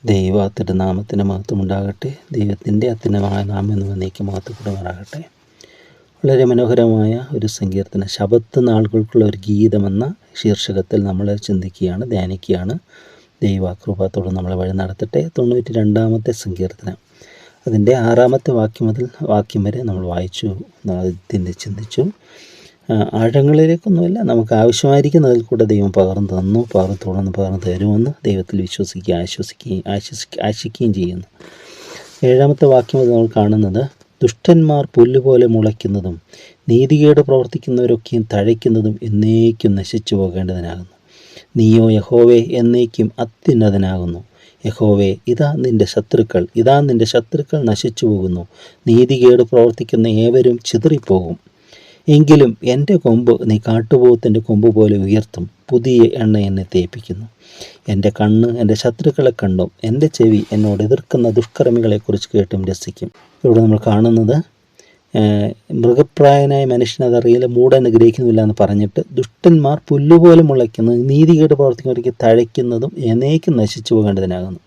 ദൈവ തിരുനാമത്തിന് മഹത്വമുണ്ടാകട്ടെ. ദൈവത്തിൻ്റെ അത്യുന്നതമായ നാമം എന്ന് എന്നേക്കും മഹത്വപ്പെടുമാറാകട്ടെ. വളരെ മനോഹരമായ ഒരു സങ്കീർത്തനം, ശബത്ത് നാളുകൾക്കുള്ള ഒരു ഗീതമെന്ന ശീർഷകത്തിൽ നമ്മൾ ചിന്തിക്കുകയാണ്, ധ്യാനിക്കുകയാണ്. ദൈവകൃപത്തോടെ നമ്മളെ വഴി നടത്തട്ടെ. 92-ാമത്തെ സങ്കീർത്തനം, അതിൻ്റെ 6-ാമത്തെ വാക്യം വരെ നമ്മൾ വായിച്ചു, ചിന്തിച്ചു. ആഴങ്ങളിലേക്കൊന്നുമില്ല, നമുക്ക് ആവശ്യമായിരിക്കുന്നതിൽ കൂടെ ദൈവം പകർന്നു പകർന്നു തരുമെന്ന് ദൈവത്തിൽ വിശ്വസിക്കുകയും ആശിക്കുകയും ചെയ്യുന്നു. 7-ാമത്തെ വാക്യം നമ്മൾ കാണുന്നത്, ദുഷ്ടന്മാർ പുല്ലുപോലെ മുളയ്ക്കുന്നതും നീതികേട് പ്രവർത്തിക്കുന്നവരൊക്കെയും തഴയ്ക്കുന്നതും എന്നേക്കും നശിച്ചു പോകേണ്ടതിനാകുന്നു. നീയോ യഹോവേ എന്നേക്കും അത്യുന്നതനാകുന്നു. യഹോവേ, ഇതാ നിൻ്റെ ശത്രുക്കൾ നശിച്ചു പോകുന്നു. നീതികേട് പ്രവർത്തിക്കുന്ന ഏവരും ചിതറിപ്പോകും. എങ്കിലും എൻ്റെ കൊമ്പ് നീ കാട്ടുപോത്തിൻ്റെ കൊമ്പ് പോലെ ഉയർത്തും. പുതിയ എണ്ണ എന്നെ തേപ്പിക്കുന്നു. എൻ്റെ കണ്ണ് എൻ്റെ ശത്രുക്കളെ കണ്ടും എൻ്റെ ചെവി എന്നോട് എതിർക്കുന്ന ദുഷ്കർമ്മികളെക്കുറിച്ച് കേട്ടും രസിക്കും. ഇവിടെ നമ്മൾ കാണുന്നത്, മൃഗപ്രായനായ മനുഷ്യനതറിയില്ല, മൂടൻ ഗ്രഹിക്കുന്നില്ല എന്ന് പറഞ്ഞിട്ട്, ദുഷ്ടന്മാർ പുല്ലുപോലെ മുളയ്ക്കുന്നത് നീതികേട് പ്രവർത്തിക്കുന്നവർക്ക് തഴയ്ക്കുന്നതും എന്നേക്കും നശിച്ചു പോകേണ്ടതിനാകുന്നു.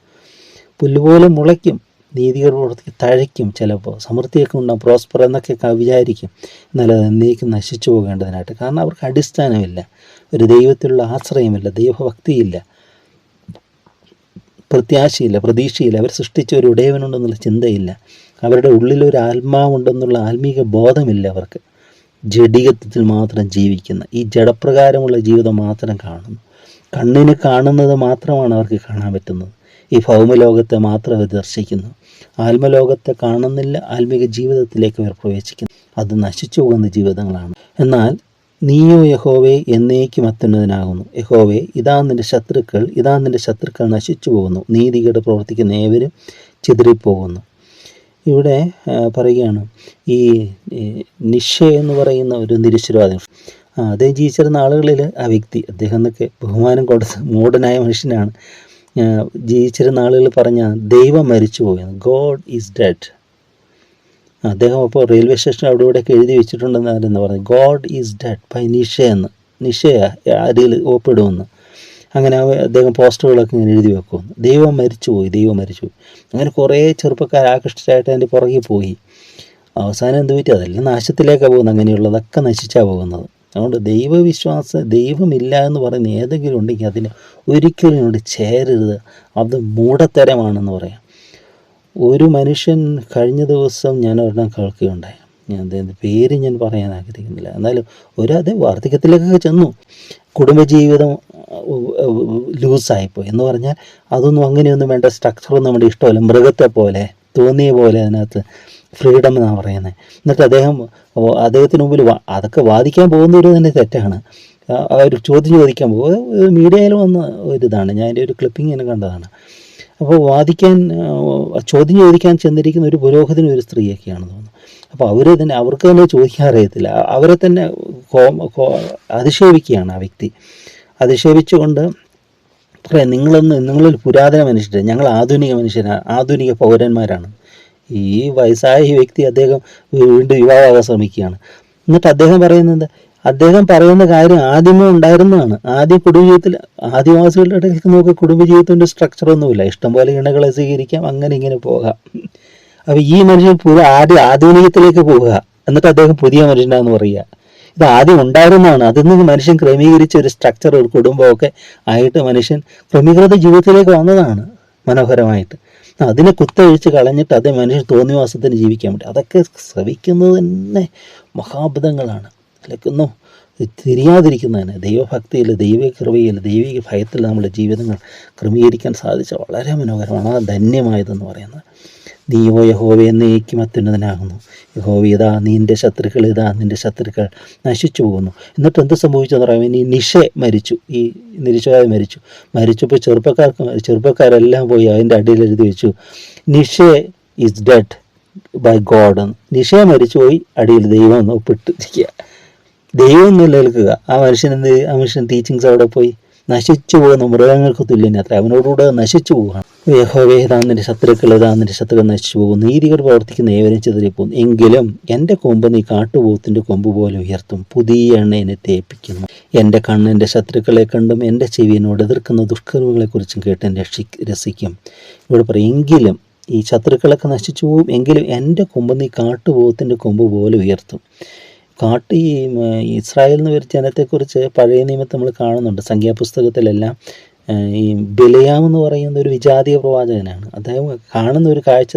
പുല്ലുപോലെ മുളയ്ക്കും, നീതികേട് പ്രവർത്തിക്ക് തഴയ്ക്കും. ചിലപ്പോൾ സമൃദ്ധിയൊക്കെ ഉണ്ടാകും, പ്രോസ്പർ എന്നൊക്കെ വിചാരിക്കും, എന്നാൽ അത് എന്നേക്കും നശിച്ചു പോകേണ്ടതിനായിട്ട്. കാരണം അവർക്ക് അടിസ്ഥാനമില്ല, ഒരു ദൈവത്തിലുള്ള ആശ്രയമില്ല, ദൈവഭക്തിയില്ല, പ്രത്യാശയില്ല, പ്രതീക്ഷയില്ല. അവർ സൃഷ്ടിച്ച ഒരു ഉടയവനുണ്ടെന്നുള്ള ചിന്തയില്ല, അവരുടെ ഉള്ളിലൊരു ആത്മാവുണ്ടെന്നുള്ള ആത്മീക ബോധമില്ല. അവർക്ക് ജഡികത്വത്തിൽ മാത്രം ജീവിക്കുന്ന, ഈ ജഡപ്രകാരമുള്ള ജീവിതം മാത്രം കാണുന്നു. കണ്ണിന് കാണുന്നത് മാത്രമാണ് അവർക്ക് കാണാൻ പറ്റുന്നത്. ഈ ഭൗമലോകത്തെ മാത്രം അവർ ദർശിക്കുന്നു, ആത്മലോകത്തെ കാണുന്നില്ല. ആത്മീക ജീവിതത്തിലേക്ക് അവർ പ്രവേശിക്കുന്നു, അത് നശിച്ചു പോകുന്ന ജീവിതങ്ങളാണ്. എന്നാൽ നീയോ യഹോവേ എന്നേക്കും അത്യുന്നതനാകുന്നു. യഹോവേ, ഇതാ നിൻ്റെ ശത്രുക്കൾ നശിച്ചു പോകുന്നു. നീതികേട് പ്രവർത്തിക്കുന്ന ഏവരും ചിതറിപ്പോകുന്നു. ഇവിടെ പറയുകയാണ്, ഈ നിഷ എന്ന് പറയുന്ന ഒരു നിരീശ്വരവാദി, അദ്ദേഹം ജീവിച്ചിരുന്ന ആളുകളിൽ ആ വ്യക്തി, അദ്ദേഹം എന്നൊക്കെ ബഹുമാനം കൊടുത്ത് മൂടനായ മനുഷ്യനാണ്. ജീവിച്ചിരുന്ന ആളുകൾ പറഞ്ഞ ദൈവം മരിച്ചു പോയെന്ന്, ഗോഡ് ഈസ് ഡെഡ്. അദ്ദേഹം അപ്പോൾ റെയിൽവേ സ്റ്റേഷൻ അവിടെ ഇവിടെയൊക്കെ എഴുതി വെച്ചിട്ടുണ്ടെന്ന് പറഞ്ഞു, ഗോഡ് ഈസ് ഡെഡ് ബൈ നിഷയ അരിയിൽ ഒപ്പിടുമെന്ന്. അങ്ങനെ അദ്ദേഹം പോസ്റ്ററുകളൊക്കെ ഇങ്ങനെ എഴുതി വെക്കുമെന്ന്, ദൈവം മരിച്ചുപോയി. അങ്ങനെ കുറേ ചെറുപ്പക്കാർ ആകൃഷ്ടരായിട്ട് അതിൻ്റെ പുറകെ പോയി. അവസാനം എന്ത് പറ്റി? അതെല്ലാം നാശത്തിലേക്കാണ് പോകുന്നത്. അങ്ങനെയുള്ളതൊക്കെ നശിച്ചാണ് പോകുന്നത്. അതുകൊണ്ട് ദൈവമില്ല എന്ന് പറയുന്ന ഏതെങ്കിലും ഉണ്ടെങ്കിൽ അതിന് ഒരിക്കലും ഇവിടെ ചേരരുത്, അത് മൂഢത്തരമാണെന്ന് പറയാം. ഒരു മനുഷ്യൻ കഴിഞ്ഞ ദിവസം ഞാൻ ഒരെണ്ണം കേൾക്കുകയുണ്ടായി, അദ്ദേഹത്തിൻ്റെ പേര് ഞാൻ പറയാൻ ആഗ്രഹിക്കുന്നില്ല, എന്നാലും അതേ വാർദ്ധക്യത്തിലേക്കൊക്കെ ചെന്നു, കുടുംബജീവിതം ലൂസായിപ്പോയി എന്ന് പറഞ്ഞാൽ അതൊന്നും അങ്ങനെയൊന്നും വേണ്ട, സ്ട്രക്ചറൊന്നും നമ്മുടെ ഇഷ്ടമല്ല, മൃഗത്തെ പോലെ തോന്നിയ പോലെ അതിനകത്ത് ഫ്രീഡം എന്നാണ് പറയുന്നത്. എന്നിട്ട് അദ്ദേഹത്തിന് മുമ്പിൽ അതൊക്കെ വാദിക്കാൻ പോകുന്നവർ തന്നെ തെറ്റാണ്. ഒരു ചോദിക്കാൻ പോകും, മീഡിയയിൽ വന്ന ഒരിതാണ്, ഞാൻ എൻ്റെ ഒരു ക്ലിപ്പിംഗ് ഇങ്ങനെ കണ്ടതാണ്. അപ്പോൾ ചോദ്യം ചോദിക്കാൻ ചെന്നിരിക്കുന്ന ഒരു പുരോഹിതനും ഒരു സ്ത്രീയൊക്കെയാണെന്ന് തോന്നുന്നു. അപ്പോൾ അവർക്ക് തന്നെ ചോദിക്കാൻ അറിയത്തില്ല, അവരെ തന്നെ അധിക്ഷേപിക്കുകയാണ് ആ വ്യക്തി. അധിക്ഷേപിച്ചുകൊണ്ട് പറയാം, നിങ്ങളൊരു പുരാതന മനുഷ്യരാണ്, ഞങ്ങൾ ആധുനിക പൗരന്മാരാണ്. ഈ വയസ്സായ ഈ വ്യക്തി അദ്ദേഹം വീണ്ടും യുവാവാകാൻ ശ്രമിക്കുകയാണ്. എന്നിട്ട് അദ്ദേഹം പറയുന്ന കാര്യം ആദ്യമേ ഉണ്ടായിരുന്നതാണ്. കുടുംബജീവിതത്തിൽ ആദിവാസികളുടെ ഇടയ്ക്ക് നോക്കുക, കുടുംബജീവിതത്തിൻ്റെ സ്ട്രക്ചറൊന്നുമില്ല, ഇഷ്ടംപോലെ ഇണകളെ സ്വീകരിക്കാം, അങ്ങനെ ഇങ്ങനെ പോകാം. അപ്പോൾ ഈ മനുഷ്യൻ ആധുനികത്തിലേക്ക് പോവുക, എന്നിട്ട് അദ്ദേഹം പുതിയ മനുഷ്യനാണെന്ന് പറയുക. ഇത് ആദ്യം ഉണ്ടായിരുന്നതാണ്, അതിൽ നിന്ന് മനുഷ്യൻ ക്രമീകരിച്ച ഒരു സ്ട്രക്ചർ, ഒരു കുടുംബമൊക്കെ ആയിട്ട് മനുഷ്യൻ ക്രമീകൃത ജീവിതത്തിലേക്ക് വന്നതാണ് മനോഹരമായിട്ട്. അതിനെ കുത്തഴിച്ച് കളഞ്ഞിട്ട് അതേ മനുഷ്യൻ തോന്നിവാസത്തിന് ജീവിക്കാൻ പറ്റും. അതൊക്കെ ശ്രവിക്കുന്നത് തന്നെ മഹാബുധങ്ങളാണ്. അതിലേക്കൊന്നും തിരിയാതിരിക്കുന്നതിന് ദൈവഭക്തിയിൽ, ദൈവകൃപയിൽ, ദൈവിക ഭയത്തിൽ നമ്മുടെ ജീവിതങ്ങൾ ക്രമീകരിക്കാൻ സാധിച്ച വളരെ മനോഹരമാണ്, ആ ധന്യമായതെന്ന് പറയുന്നത്. നീയോ യഹോവേ എന്നേക്കും അത്യുന്നതനാകുന്നു. യഹോവേ, ഇതാ നിൻ്റെ ശത്രുക്കൾ നശിച്ചു പോകുന്നു. എന്നിട്ട് എന്ത് സംഭവിച്ചെന്ന് പറയുമ്പോൾ, ഇനി നിഷ മരിച്ചു, ഈ നിരീശ്വരവാദി മരിച്ചപ്പോൾ ചെറുപ്പക്കാരെല്ലാം പോയി അതിൻ്റെ അടിയിൽ എഴുതി വെച്ചു, Nietzsche is dead by God എന്ന്. നിഷ മരിച്ചു പോയി, അടിയിൽ ദൈവം എന്ന് ഒപ്പിട്ടിരിക്കുക. ദൈവം നിലനിൽക്കുക. ആ മനുഷ്യൻ ടീച്ചിങ്സ് അവിടെ പോയി നശിച്ചു പോകുന്ന മൃഗങ്ങൾക്ക് തുല്യനെ അത്ര, അവനോടുകൂടെ നശിച്ചു പോവുകയാണ്. യഹോവേ, ഇതാ നിന്റെ ശത്രുക്കൾ നശിച്ചു പോകും, നീതികൾ പ്രവർത്തിക്കുന്ന ഏവരും ചിതറിപ്പോകും. എങ്കിലും എൻ്റെ കൊമ്പ് നീ കാട്ടുപോത്തിൻ്റെ കൊമ്പ് പോലെ ഉയർത്തും, പുതിയ എണ്ണ എന്നെ തേപ്പിക്കുന്നു. എൻ്റെ കണ്ണ് എൻ്റെ ശത്രുക്കളെ കണ്ടും എൻ്റെ ചെവിയോട് എതിർക്കുന്ന ദുഷ്കർമ്മങ്ങളെക്കുറിച്ചും കേട്ട് രസിക്കും. ഇവിടെ പറയും, എങ്കിലും ഈ ശത്രുക്കളൊക്കെ നശിച്ചു പോകും, എങ്കിലും എൻ്റെ കൊമ്പ് നീ കാട്ടുപോത്തിൻ്റെ കൊമ്പ് പോലെ ഉയർത്തും. ഈ ഇസ്രായേൽ എന്ന ഒരു ജനത്തെക്കുറിച്ച് പഴയ നിയമത്തിൽ നമ്മൾ കാണുന്നുണ്ട്. സംഖ്യാപുസ്തകത്തിലെല്ലാം ഈ ബിലയാം എന്ന് പറയുന്ന ഒരു വിജാതീയ പ്രവാചകനാണ്. അദ്ദേഹം കാണുന്ന ഒരു കാഴ്ച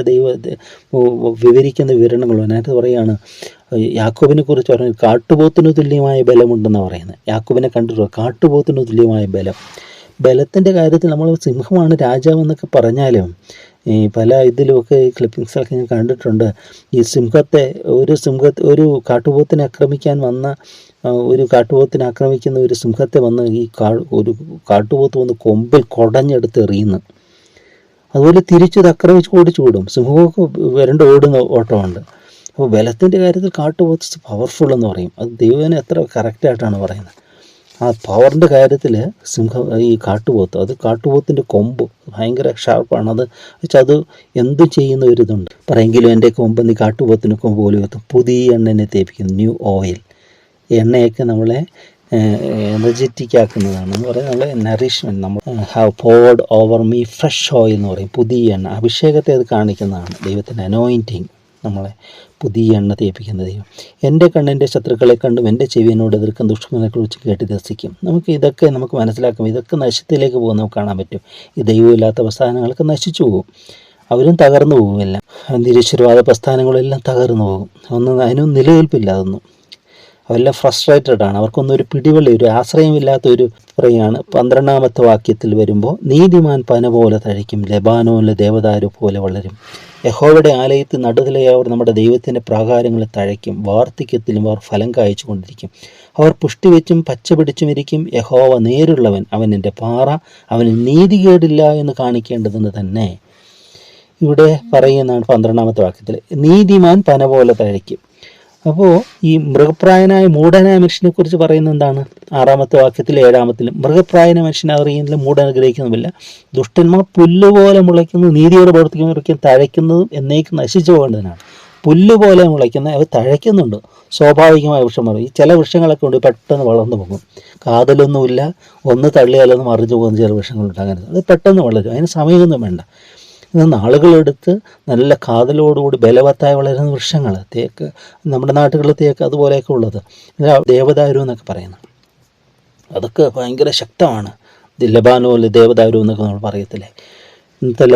വിവരിക്കുന്ന വിവരണങ്ങൾ അതിനകത്ത് പറയുകയാണ്, യാക്കോബിനെ കുറിച്ച് പറഞ്ഞു കാട്ടുപോത്തിന് തുല്യമായ ബലമുണ്ടെന്ന് പറയുന്നത്. യാക്കോബിനെ കണ്ടിട്ടുള്ള കാട്ടുപോത്തിന് തുല്യമായ ബലത്തിൻ്റെ കാര്യത്തിൽ നമ്മൾ സിംഹമാണ് രാജാവ് എന്നൊക്കെ പറഞ്ഞാലും ഈ പല ഇതിലുമൊക്കെ ഈ ക്ലിപ്പിങ്സൊക്കെ ഞാൻ കണ്ടിട്ടുണ്ട്. ഈ ഒരു കാട്ടുപോത്തിനെ ആക്രമിക്കാൻ വന്ന ഒരു സിംഹത്തെ വന്ന് ഒരു കാട്ടുപോത്ത് വന്ന് കൊമ്പിൽ കുടഞ്ഞെടുത്ത് എറിയുന്നു. അതുപോലെ തിരിച്ചത് ആക്രമിച്ച് ഓടിച്ചു വിടും. സിംഹമൊക്കെ ഓടുന്ന ഓട്ടമുണ്ട്. അപ്പോൾ ബലത്തിൻ്റെ കാര്യത്തിൽ കാട്ടുപോത്ത് പവർഫുൾ എന്ന് പറയും. അത് ദൈവനെ എത്ര കറക്റ്റായിട്ടാണ് പറയുന്നത്. ആ പവറിൻ്റെ കാര്യത്തിൽ ഈ കാട്ടുപോത്തിൻ്റെ കൊമ്പ് ഭയങ്കര ഷാർപ്പാണ്. അത് എന്തും ചെയ്യുന്ന ഒരിതുണ്ട്. പറയെങ്കിലും എൻ്റെ കൊമ്പ് നീ കാട്ടുപോത്തിൻ്റെ കൊമ്പ് പോലെ ഉയർത്തും, പുതിയ എണ്ണനെ തേപ്പിക്കുന്നു. ന്യൂ ഓയിൽ, എണ്ണയൊക്കെ നമ്മളെ എനർജറ്റിക് ആക്കുന്നതാണ് എന്ന് പറയുന്നത്. നമ്മളെ നറിഷ്മെൻറ്റ്, നമ്മൾ have poured over me fresh oil എന്ന് പറയും. പുതിയ എണ്ണ, അഭിഷേകത്തെ അത് കാണിക്കുന്നതാണ്. ദൈവത്തിൻ്റെ അനോയിൻറ്റിങ്, നമ്മളെ പുതിയ എണ്ണ തേപ്പിക്കുന്ന ദൈവം. എൻ്റെ കണ്ണിൻ്റെ ശത്രുക്കളെ കണ്ടും എൻ്റെ ചെവിയോട് എതിർക്കുന്ന ദുഷ്ടങ്ങളെക്കുറിച്ച് കേട്ട് രസിക്കും. ഇതൊക്കെ നമുക്ക് മനസ്സിലാക്കും. ഇതൊക്കെ നശിത്തിലേക്ക് പോകും, നമുക്ക് കാണാൻ പറ്റും. ഈ ദൈവമില്ലാത്ത പ്രസ്ഥാനങ്ങളൊക്കെ നശിച്ചു പോകും, അവരും തകർന്നു പോകുമില്ല. നിരീശ്വരവാദ പ്രസ്ഥാനങ്ങളെല്ലാം തകർന്നു പോകും. അതിനൊന്നും നിലനിൽപ്പില്ല. അതൊന്നും അവരെല്ലാം ഫ്രസ്ട്രേറ്റഡ് ആണ്. അവർക്കൊന്നും ഒരു പിടിവള്ളി, ഒരു ആശ്രയമില്ലാത്തൊരു പറയാണ്. 12ാമത്തെ വാക്യത്തിൽ വരുമ്പോൾ, നീതിമാൻ പന പോലെ തഴയ്ക്കും, ലെബാനോനിലെ ദേവദാരു പോലെ വളരും. യഹോവയുടെ ആലയത്തിൽ നടുതലയവർ നമ്മുടെ ദൈവത്തിൻ്റെ പ്രാകാരങ്ങളെ തഴയ്ക്കും, വാർദ്ധക്യത്തിലും അവർ ഫലം കായ്ച്ചു കൊണ്ടിരിക്കും. അവർ പുഷ്ടിവെച്ചും പച്ച പിടിച്ചും ഇരിക്കും. യഹോവ നേരുള്ളവൻ, അവൻ എൻ്റെ പാറ, അവന് നീതികേടില്ല എന്ന് കാണിക്കേണ്ടതെന്ന് തന്നെ ഇവിടെ പറയുന്നതാണ് 12ാമത്തെ വാക്യത്തിൽ. നീതിമാൻ പന പോലെ തഴയ്ക്കും. അപ്പോൾ ഈ മൃഗപ്രായനായ മൂഢനായ മനുഷ്യനെ കുറിച്ച് പറയുന്നത് എന്താണ്? 6ാമത്തെ വാക്യത്തിൽ 7ാമത്തിലും മൃഗപ്രായനായ മനുഷ്യനെ അറിയുന്നില്ല, മൂഢൻ അനുഗ്രഹിക്കുന്നുമില്ല. ദുഷ്ടന്മാർ പുല്ലുപോലെ മുളയ്ക്കുന്നു, നീതിയോടെ പ്രവർത്തിക്കുന്നവർക്ക് തഴയ്ക്കുന്നതും എന്നേക്ക് നശിച്ചു പോകേണ്ടതിനാണ്. പുല്ലുപോലെ മുളയ്ക്കുന്ന അവർ തഴയ്ക്കുന്നുണ്ട്. സ്വാഭാവികമായ വൃക്ഷങ്ങൾ, ഈ ചില വൃക്ഷങ്ങളൊക്കെ ഉണ്ട് പെട്ടെന്ന് വളർന്നു പോകും. കാതലൊന്നുമില്ല, ഒന്ന് തള്ളിയാലൊന്നും മറിഞ്ഞു പോകുന്ന ചില വൃക്ഷങ്ങളുണ്ട്. അങ്ങനെ അത് പെട്ടെന്ന് വളരും, അതിന് സമയമൊന്നും വേണ്ട. നാളുകളെടുത്ത് നല്ല കാതലോടുകൂടി ബലവത്തായി വളരുന്ന വൃക്ഷങ്ങൾ, തേക്ക്, നമ്മുടെ നാട്ടുകളിൽ തേക്ക് അതുപോലെയൊക്കെ ഉള്ളത്, ദേവദാരു എന്നൊക്കെ പറയുന്നത്, അതൊക്കെ ഭയങ്കര ശക്തമാണ്. ലെബാനോനിലെ ദേവദാരു എന്നൊക്കെ നമ്മൾ പറയത്തില്ലേ. ഇന്നത്തെ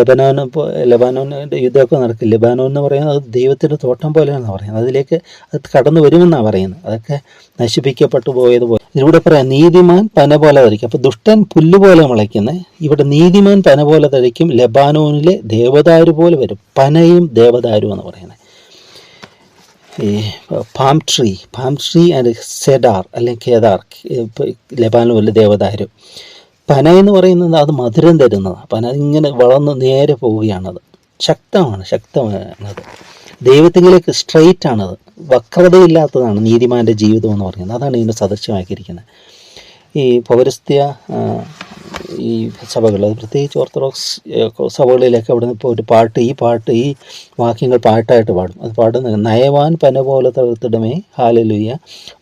ലെബാനോൻ്റെ യുദ്ധമൊക്കെ നടക്കും. ലെബാനോൻ എന്ന് പറയുന്നത് അത് ദൈവത്തിൻ്റെ തോട്ടം പോലെയാണെന്ന് പറയുന്നത്. അതിലേക്ക് അത് കടന്നു വരുമെന്നാണ് പറയുന്നത്. അതൊക്കെ നശിപ്പിക്കപ്പെട്ടു പോയതുപോലെ. ഇതിലൂടെ പറയാം, നീതിമാൻ പന പോലെ തളിക്കും. അപ്പോൾ ദുഷ്ടൻ പുല്ലുപോലെ മുളയ്ക്കുന്നത്, ഇവിടെ നീതിമാൻ പന പോലെ തളിക്കും, ലെബാനോനിലെ ദേവദാരു പോലെ വരും. പനയും ദേവദാരു എന്ന് പറയുന്നത്. ഈ പാം ട്രീ ആൻഡ് സെഡാർ അല്ലെങ്കിൽ കേദാർ, ലെബാനോനിലെ ദേവദാരു. പന എന്ന് പറയുന്നത് അത് മധുരം തരുന്നതാണ്. പന ഇങ്ങനെ വളർന്ന് നേരെ പോവുകയാണത്. ശക്തമാണത്. ദൈവത്തിലേക്ക് സ്ട്രെയിറ്റ് ആണത്, വക്രതയില്ലാത്തതാണ് നീതിമാൻ്റെ ജീവിതം എന്ന് പറയുന്നത്. അതാണ് ഇതിൻ്റെ സദൃശ്യമാക്കിയിരിക്കുന്നത്. ഈ പൗരസ്ത്യ ഈ സഭകൾ, പ്രത്യേകിച്ച് ഓർത്തഡോക്സ് സഭകളിലൊക്കെ അവിടെ നിന്ന് ഇപ്പോൾ ഒരു പാട്ട്, ഈ വാക്യങ്ങൾ പാട്ടായിട്ട് പാടും. അത് പാടുന്നത്, നയവാൻ പന പോലെ തളർത്തിടമേ ഹാലലുയ്യ,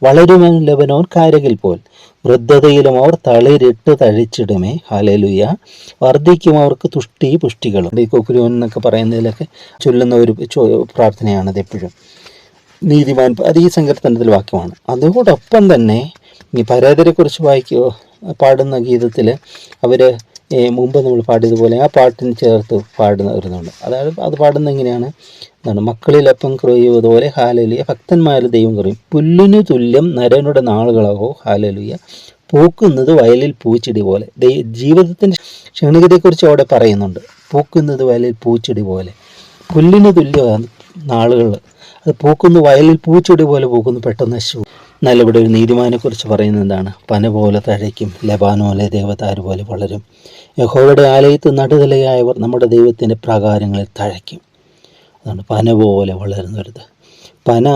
വളരുമൻ ലെബനോൻ കാരകിൽ പോൽ, വൃദ്ധതയിലും അവർ തളിരിട്ട് തഴിച്ചിടുമേ ഹാലലുയ്യ, വർദ്ധിക്കും അവർക്ക് പുഷ്ടികളും. ഈ കൊക്കുരുവൻ എന്നൊക്കെ പറയുന്നതിലൊക്കെ ചൊല്ലുന്ന ഒരു പ്രാർത്ഥനയാണത് എപ്പോഴും. നീതിമാൻ, അത് ഈ സങ്കീർത്തനത്തിൽ വാക്യമാണ്. അതോടൊപ്പം തന്നെ ഈ പരേതരെക്കുറിച്ച് പാടുന്ന ഗീതത്തിൽ അവർ മുമ്പ് നമ്മൾ പാടിയതുപോലെ ആ പാട്ടിന് ചേർത്ത് വരുന്നുണ്ട്. അതായത് അത് പാടുന്ന എങ്ങനെയാണ്? മക്കളിലപ്പം കുറയുന്നതുപോലെ ഹാലലുയ, ഭക്തന്മാരിൽ ദൈവം കുറയും. പുല്ലിനു തുല്യം നരനുടെ നാളുകളാകോ ഹാലലുയ, പൂക്കുന്നത് വയലിൽ പൂച്ചെടി പോലെ. ജീവിതത്തിൻ്റെ ക്ഷണികതയെക്കുറിച്ച് അവിടെ പറയുന്നുണ്ട്. പൂക്കുന്നത് വയലിൽ പൂച്ചെടി പോലെ, പുല്ലിന് തുല്യമാണ് നാളുകൾ. അത് പൂക്കുന്നു, വയലിൽ പൂച്ചെടി പോലെ പൂക്കുന്നു, പെട്ടെന്ന് നശിച്ചു. എന്നാൽ ഇവിടെ ഒരു നീതിമാനെക്കുറിച്ച് പറയുന്നത് എന്താണ്? പന പോലെ തഴയ്ക്കും, ലെബാനോനിലെ ദേവദാരു പോലെ വളരും. യഹോവയുടെ ആലയത്തിൽ നടുതലയായവർ നമ്മുടെ ദൈവത്തിൻ്റെ പ്രാകാരങ്ങളിൽ തഴയ്ക്കും. അതാണ് പന പോലെ വളരുന്നവരുത്. പന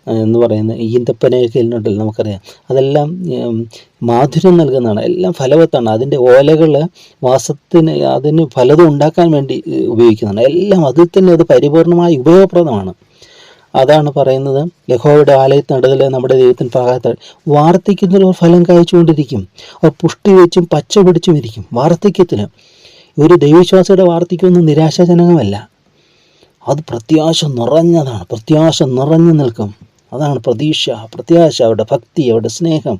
എന്ന് പറയുന്ന ഈന്തപ്പനയൊക്കെ ഉണ്ടല്ലോ, നമുക്കറിയാം. അതെല്ലാം മാധുര്യം നൽകുന്നതാണ്, എല്ലാം ഫലവത്താണ്. അതിൻ്റെ ഓലകൾ അതിന് പലതും ഉണ്ടാക്കാൻ വേണ്ടി ഉപയോഗിക്കുന്നതാണ്. എല്ലാം അതിൽ തന്നെ അത് പരിപൂർണമായി ഉപയോഗപ്രദമാണ്. അതാണ് പറയുന്നത്, യഹോവയുടെ ആലയത്തിൽ നടുതൽ നമ്മുടെ ദൈവത്തിന് പ്രകാശ വാർദ്ധക്യത്തിൽ ഫലം കായ്ച്ചുകൊണ്ടിരിക്കും. അവർ പുഷ്ടി വെച്ചും പച്ച പിടിച്ചും ഇരിക്കും. വാർദ്ധക്യത്തിന് ഒരു ദൈവവിശ്വാസിയുടെ വാർദ്ധക്യമൊന്നും നിരാശാജനകമല്ല, അത് പ്രത്യാശ നിറഞ്ഞതാണ്. പ്രത്യാശ നിറഞ്ഞു നിൽക്കും. അതാണ് പ്രത്യാശ, അവരുടെ ഭക്തി, അവരുടെ സ്നേഹം,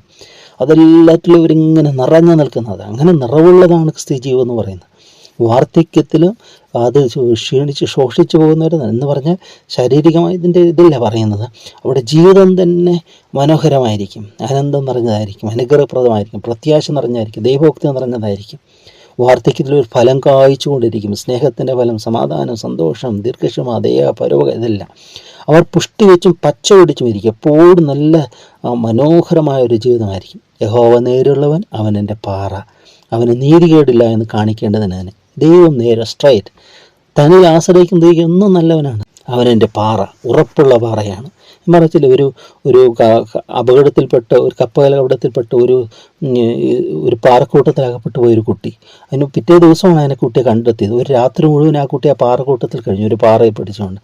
അതെല്ലാറ്റിലും ഇവരിങ്ങനെ നിറഞ്ഞു നിൽക്കുന്നത്. അങ്ങനെ നിറവുള്ളതാണ് ക്രിസ്തീയ ജീവിതം എന്ന് പറയുന്നത്. വാർദ്ധക്യത്തിലും അത് ക്ഷീണിച്ച് ശോഷിച്ചു പോകുന്നവർ എന്ന് പറഞ്ഞാൽ ശാരീരികമായി ഇതില്ല പറയുന്നത്. അവിടെ ജീവിതം തന്നെ മനോഹരമായിരിക്കും, ആനന്ദം നിറഞ്ഞതായിരിക്കും, അനുഗ്രഹപ്രദമായിരിക്കും, പ്രത്യാശ നിറഞ്ഞതായിരിക്കും, ദൈവഭക്തി നിറഞ്ഞതായിരിക്കും. വാർദ്ധക്യത്തിൽ ഒരു ഫലം കായ്ച്ചുകൊണ്ടിരിക്കും. സ്നേഹത്തിൻ്റെ ഫലം, സമാധാനം, സന്തോഷം, ദീർഘക്ഷമ, ദയ, പരോഗ, ഇതെല്ലാം. അവർ പുഷ്ടി വെച്ചും പച്ച പിടിച്ചും ഇരിക്കും. എപ്പോഴും നല്ല മനോഹരമായ ഒരു ജീവിതമായിരിക്കും. യഹോവ നേരുള്ളവൻ, അവൻ എൻ്റെ പാറ, അവന് നീതികേടില്ല എന്ന് കാണിക്കേണ്ടതിന് ദൈവം നേരെ സ്ട്രൈറ്റ്. തന്നിൽ ആശ്രയിക്കുന്ന ദൈവം എന്നും നല്ലവനാണ്. അവനെൻ്റെ പാറ, ഉറപ്പുള്ള പാറയാണ്. മറിച്ചില്ല, ഒരു അപകടത്തിൽപ്പെട്ട ഒരു കപ്പൽ അപകടത്തിൽപ്പെട്ട ഒരു പാറക്കൂട്ടത്തിലകപ്പെട്ടു പോയൊരു കുട്ടി. അതിന് പിറ്റേ ദിവസമാണ് അതിനെ കുട്ടിയെ കണ്ടെത്തിയത്. ഒരു രാത്രി മുഴുവൻ ആ കുട്ടി ആ പാറക്കൂട്ടത്തിൽ കഴിഞ്ഞു, ഒരു പാറയെ പിടിച്ചുകൊണ്ട്.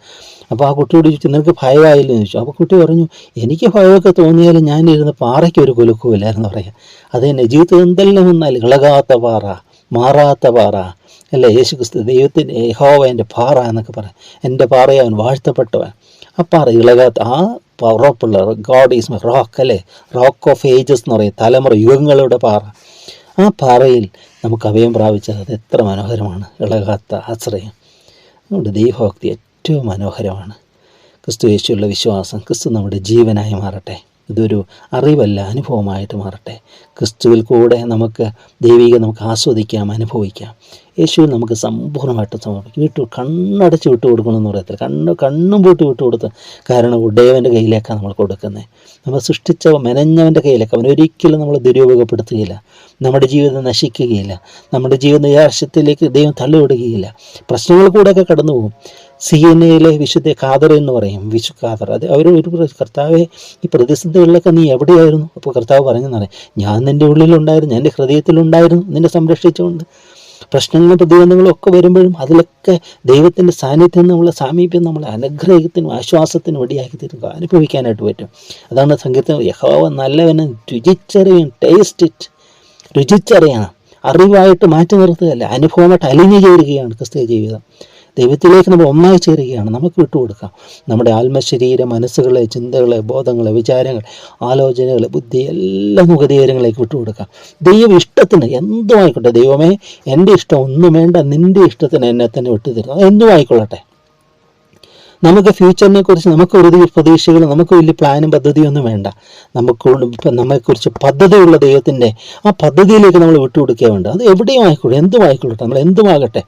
അപ്പോൾ ആ കുട്ടിയോട് ചോദിച്ചു, നിനക്ക് ഭയമായില്ലെന്ന് ചോദിച്ചു. അപ്പോൾ കുട്ടി പറഞ്ഞു, എനിക്ക് ഭയമൊക്കെ തോന്നിയാലും ഞാനിരുന്ന പാറയ്ക്ക് ഒരു കുലുക്കുമില്ലായിരുന്നു പറയാം. അത് തന്നെ ജീവിതത്തിൽ എന്തെല്ലാം വന്നാലും ഇളകാത്ത പാറ, മാറാത്ത പാറ അല്ലേ യേശു ക്രിസ്തു. ദൈവത്തിൻ്റെ യഹോവ എൻ്റെ പാറ എന്നൊക്കെ പറയാം. എൻ്റെ പാറയെ അവൻ വാഴ്ത്തപ്പെട്ടവൻ. ആ പാറ ഇളകാത്ത, ആ ഉറപ്പുള്ള, ഗോഡ് ഈസ് മൈ റോക്ക് അല്ലേ, റോക്ക് ഓഫ് ഏജസ് എന്ന് പറയും, തലമുറ യുഗങ്ങളുടെ പാറ. ആ പാറയിൽ നമുക്ക് അഭയം പ്രാപിച്ചാൽ അത് എത്ര മനോഹരമാണ്, ഇളകാത്ത ആശ്രയം. അതുകൊണ്ട് ദൈവഭക്തി ഏറ്റവും മനോഹരമാണ്. ക്രിസ്തു യേശുവിലുള്ള വിശ്വാസം, ക്രിസ്തു നമ്മുടെ ജീവനായി മാറട്ടെ. ഇതൊരു അറിവല്ല, അനുഭവമായിട്ട് മാറട്ടെ. ക്രിസ്തുവിൽ കൂടെ നമുക്ക് നമുക്ക് ആസ്വദിക്കാം, അനുഭവിക്കാം. യേശുവിൽ നമുക്ക് സമ്പൂർണ്ണമായിട്ട് സമർപ്പിക്കും. കണ്ണടച്ച് വിട്ടു കൊടുക്കണമെന്ന് പറയത്തില്ല, കണ്ണും പൂട്ടി വിട്ടു കൊടുത്ത്. കാരണം ഉടയവൻ്റെ കയ്യിലേക്കാണ് നമ്മൾ കൊടുക്കുന്നത്. നമ്മൾ സൃഷ്ടിച്ച മെനഞ്ഞവൻ്റെ കയ്യിലേക്ക്. അവൻ ഒരിക്കലും നമ്മൾ ദുരുപയോഗപ്പെടുത്തുകയില്ല. നമ്മുടെ ജീവിതം നശിക്കുകയില്ല. നമ്മുടെ ജീവിത യാർഷ്യത്തിലേക്ക് ദൈവം തള്ളിവിടുകയില്ല. പ്രശ്നങ്ങൾ കൂടെയൊക്കെ കടന്നു പോകും. സിയനയിലെ വിശുദ്ധ ഖാദർ എന്ന് പറയും, ഖാദർ. അത് ഒരു കർത്താവെ, ഈ പ്രതിസന്ധികളിലൊക്കെ നീ എവിടെയായിരുന്നു? അപ്പോൾ കർത്താവ് പറഞ്ഞെന്നറിയാം, ഞാൻ നിൻ്റെ ഉള്ളിലുണ്ടായിരുന്നു, എൻ്റെ ഹൃദയത്തിലുണ്ടായിരുന്നു, നിന്നെ സംരക്ഷിച്ചുകൊണ്ട്. പ്രശ്നങ്ങളും പ്രതിബന്ധങ്ങളും ഒക്കെ വരുമ്പോഴും അതിലൊക്കെ ദൈവത്തിൻ്റെ സാന്നിധ്യം, നമ്മളെ സാമീപ്യം, നമ്മളെ അനുഗ്രഹത്തിനും ആശ്വാസത്തിനും വടിയാക്കി തീരുക, അനുഭവിക്കാനായിട്ട് പറ്റും. അതാണ് സംഗീതം, യഹോവ നല്ലവനും രുചിച്ചറിയണം, ടേസ്റ്റ് ഇറ്റ്, രുചിച്ചറിയണം. അറിവായിട്ട് മാറ്റി നിർത്തുകയല്ല, അനുഭവമായിട്ട് അലിഞ്ഞു ചേരുകയാണ് ക്രിസ്തീയ ജീവിതം. ദൈവത്തിലേക്ക് നമ്മൾ ഒന്നായി ചേരുകയാണ്. നമുക്ക് വിട്ടുകൊടുക്കാം. നമ്മുടെ ആത്മശരീര മനസ്സുകളെ, ചിന്തകളെ, ബോധങ്ങളെ, വിചാരങ്ങൾ, ആലോചനകളെ, ബുദ്ധി, എല്ലാ മുഖതീരങ്ങളിലേക്ക് വിട്ടുകൊടുക്കാം. ദൈവ ഇഷ്ടത്തിന് എന്തുമായിക്കോട്ടെ. ദൈവമേ, എൻ്റെ ഇഷ്ടം ഒന്നും വേണ്ട, നിൻ്റെ ഇഷ്ടത്തിന് എന്നെ തന്നെ വിട്ടുതരുന്നു, എന്തുമായിക്കൊള്ളട്ടെ. നമുക്ക് ഫ്യൂച്ചറിനെ കുറിച്ച് നമുക്ക് ഒരു പ്രതീക്ഷകൾ, നമുക്ക് വലിയ പ്ലാനും പദ്ധതിയൊന്നും വേണ്ട. നമ്മെക്കുറിച്ച് പദ്ധതിയുള്ള ദൈവത്തിൻ്റെ ആ പദ്ധതിയിലേക്ക് നമ്മൾ വിട്ടുകൊടുക്കുക വേണ്ട. അത് എവിടെയും ആയിക്കോട്ടെ, എന്തുമായിക്കൊള്ളട്ടെ, നമ്മൾ എന്തുമാകട്ടെ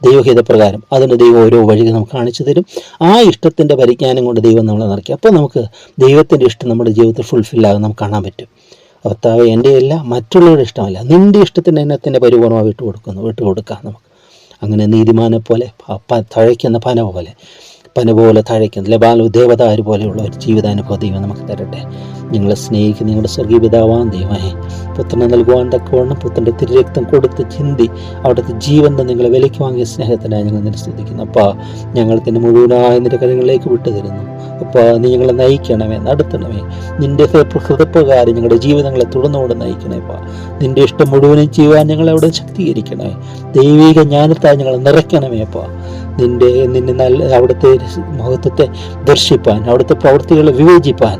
ദൈവഹിതപ്രകാരം. അതിന് ദൈവം ഓരോ വഴി നമുക്ക് കാണിച്ചു തരും. ആ ഇഷ്ടത്തിൻ്റെ പരിജ്ഞാനം കൊണ്ട് ദൈവം നമ്മളെ നിറയ്ക്കും. അപ്പോൾ നമുക്ക് ദൈവത്തിൻ്റെ ഇഷ്ടം നമ്മുടെ ജീവിതത്തിൽ ഫുൾഫില്ലാകും നമുക്ക് കാണാൻ പറ്റും. ഭർത്താവ്, എൻ്റെ അല്ല, മറ്റുള്ളവരുടെ ഇഷ്ടമല്ല, നിൻ്റെ ഇഷ്ടത്തിന് എന്നെ പരിപൂർണ്ണമായി വിട്ടുകൊടുക്കാം നമുക്ക്. അങ്ങനെ നീതിമാനെ പോലെ, തഴയ്ക്കുന്ന പന പോലെ തഴയ്ക്കുന്ന ലബാലു ദേവദാര് പോലെയുള്ള ഒരു ജീവിതാനുഭവം ദൈവം നമുക്ക് തരട്ടെ. നിങ്ങളെ സ്നേഹിക്കുന്ന നിങ്ങളുടെ സ്വർഗീയ പിതാവാൻ ദൈവമേ, പുത്രനെ നൽകുവാൻ തക്കവണ്ണം പുത്രൻ്റെ തിരുരക്തം കൊടുത്ത് ചിന്തി അവിടുത്തെ ജീവൻ്റെ നിങ്ങളെ വിലയ്ക്ക് വാങ്ങിയ സ്നേഹത്തിനായി ഞങ്ങൾ നിന്നെ സ്തുതിക്കുന്നു. അപ്പാ, ഞങ്ങൾ തന്നെ മുഴുവനായി നിന്റെ കരങ്ങളിലേക്ക് വിട്ടുതരുന്നു. അപ്പോൾ നീ ഞങ്ങളെ നയിക്കണമേ, നടത്തണമേ. നിന്റെ ഹൃദയപ്രകാരം ഞങ്ങളുടെ ജീവിതങ്ങളെ തുടർന്നുകൊണ്ട് നയിക്കണേ. നിന്റെ ഇഷ്ടം മുഴുവനും ചെയ്യുവാൻ ഞങ്ങളെ അവിടെ ശക്തീകരിക്കണമേ. ദൈവിക ജ്ഞാനത്താൽ ഞങ്ങളെ നിറയ്ക്കണമേ. അപ്പോൾ നിന്നെ അവിടുത്തെ മഹത്വത്തെ ദർശിപ്പാൻ, അവിടുത്തെ പ്രവൃത്തികളെ വിവേചിപ്പാൻ,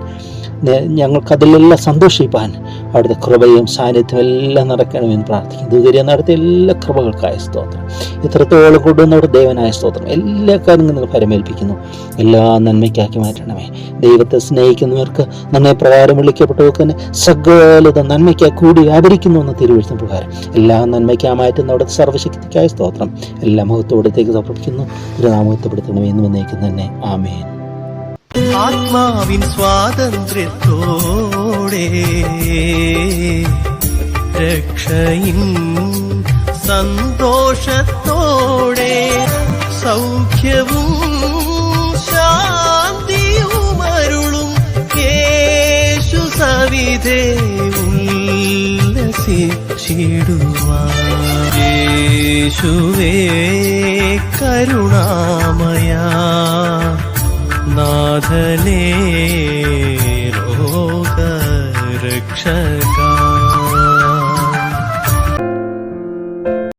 ഞങ്ങൾക്കതിലെല്ലാം സന്തോഷിപ്പാൻ അവിടുത്തെ കൃപയും സാന്നിധ്യം എല്ലാം നടക്കണമെന്ന് പ്രാർത്ഥിക്കുന്നു. ഇതുവരെ നടത്തിയ എല്ലാ കൃപകൾക്കായ സ്തോത്രം. ഇത്രത്തോളം കൊണ്ടുവന്നവിടെ ദേവനായ സ്തോത്രം. എല്ലാ കാര്യങ്ങളും നിങ്ങൾ പരമേൽപ്പിക്കുന്നു. എല്ലാ നന്മയ്ക്കാക്കി മാറ്റണമേ. ദൈവത്തെ സ്നേഹിക്കുന്നവർക്ക് നന്മ പ്രകാരം വിളിക്കപ്പെട്ടവർക്ക് തന്നെ സകലത നന്മയ്ക്കായി കൂടി വ്യാപരിക്കുന്നു എന്ന തിരുവെഴുത്തിന് പ്രകാരം എല്ലാ നന്മയ്ക്കായി മാറ്റുന്ന അവിടുത്തെ സർവ്വശക്തിക്കായ സ്തോത്രം. എല്ലാ മഹത്വത്തേക്ക് സമർപ്പിക്കുന്നു. തിരുനാമത്വപ്പെടുത്തണമേ എന്ന് വന്നേക്കും തന്നെ. ആമേൻ. ആത്മാവിൻ സ്വാതന്ത്ര്യത്തോടെ രക്ഷയിൻ സന്തോഷത്തോടെ സൗഖ്യവും ശാന്തിയുമരുളും സവിധേ ഉല്ലസിച്ചിടുവാൻ. യേശുവേ കരുണാമയാ നാഥനേ ലോകരക്ഷകാ.